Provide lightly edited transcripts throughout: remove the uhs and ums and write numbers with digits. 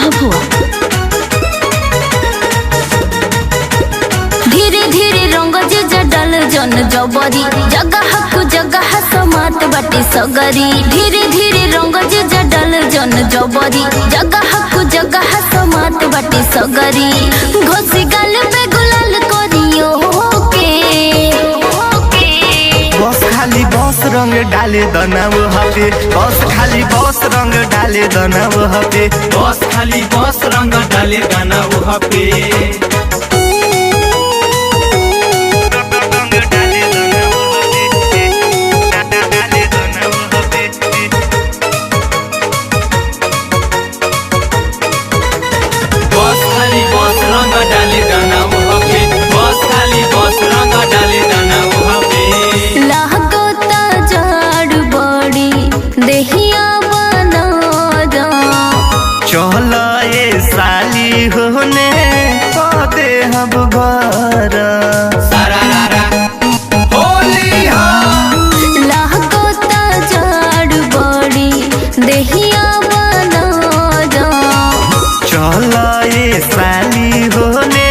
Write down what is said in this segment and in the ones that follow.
भभुआ। धीरे धीरे रंग जे जडल जन जबरी, जगह को जगह समात बाटे सगरी। धीरे धीरे रंग जे जडल जन जबरी, जगह को जगह समात बाटे सगरी। घोसी गाल पे गुलाल करियो के बस खाली बस रंग डाले दना वो हपे, बस खाली बस रंग डाले दना वो हपे, बस खाली बस रंग डाले दना वो हपे। बस खाली बस रंग डाले दना वो हपे, बस खाली बस रंग डाले दना वो हपे। लागता जाड़ बड़ी देहिया बना जा, चल ये साली होने दे हम घर। सारारा होली हो। लागता जाड़ बड़ी देहिया बना जा। चल ये साली होने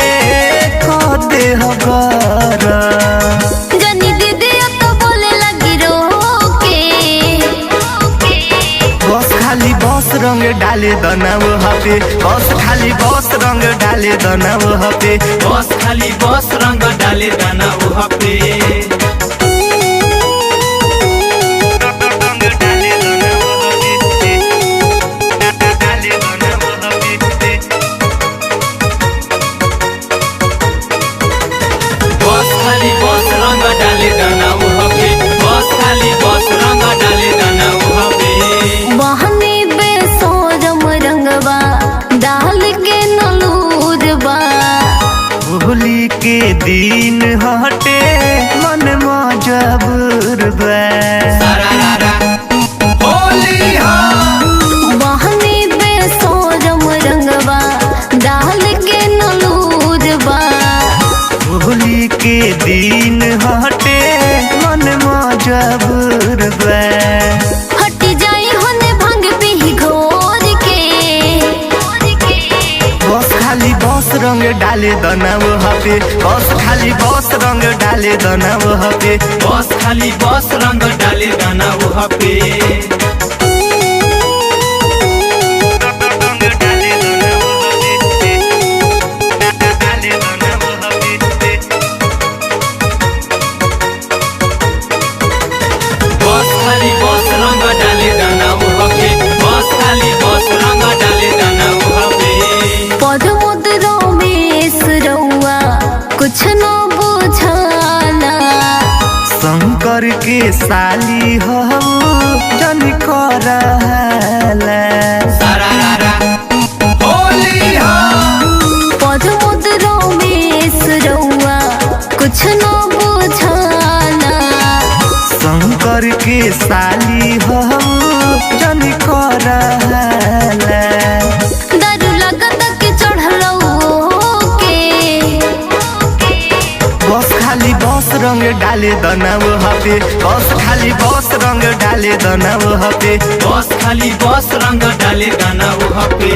दे हम घर। जनी दीदी तो बोले लगी रोके, बस खाली बस रंग डाले दना वो हपे, बस खाली बस रंग डाले दना वो हपे, बस खाली बस रंग डाले दना वो हपे। बस खाली बस रंग डाले दना वो हपे, बस खाली बस रंग डाले दना वो हपे। बहनी बेसोरम रंगवा डाल के नलूरबा। होली के दिन हटे मन मजबूर बा। सारारा होली हो। बहनी बेसोरम रंगवा डाल के नलूरबा। होली के दिन हटे मन मजबूर बा। हट जाई होने भंग पी घोर के, बस खाली बस रंग डाले दना वो हपे, बस खाली बस रंग डाले दना वो हपे, बस खाली बस रंग डाले दना वो हपे। बस खाली बस रंग डाले दना वो हपे, बस खाली बस रंग डाले दना वो हपे। पदमुद रमेश रउआ कुछ न बुझाला। शंकर के साली हो जन करहला। सारारा होली हो। पदमुद रमेश रउआ कुछ न बुझाला। शंकर के साली हो जन करहला। डर लगत के चढ़लौ के, बस खाली बस रंग डाले दना वो हपे, बस खाली बस रंग डाले दना वो हपे, बस खाली बस रंग डाले दना वो हपे।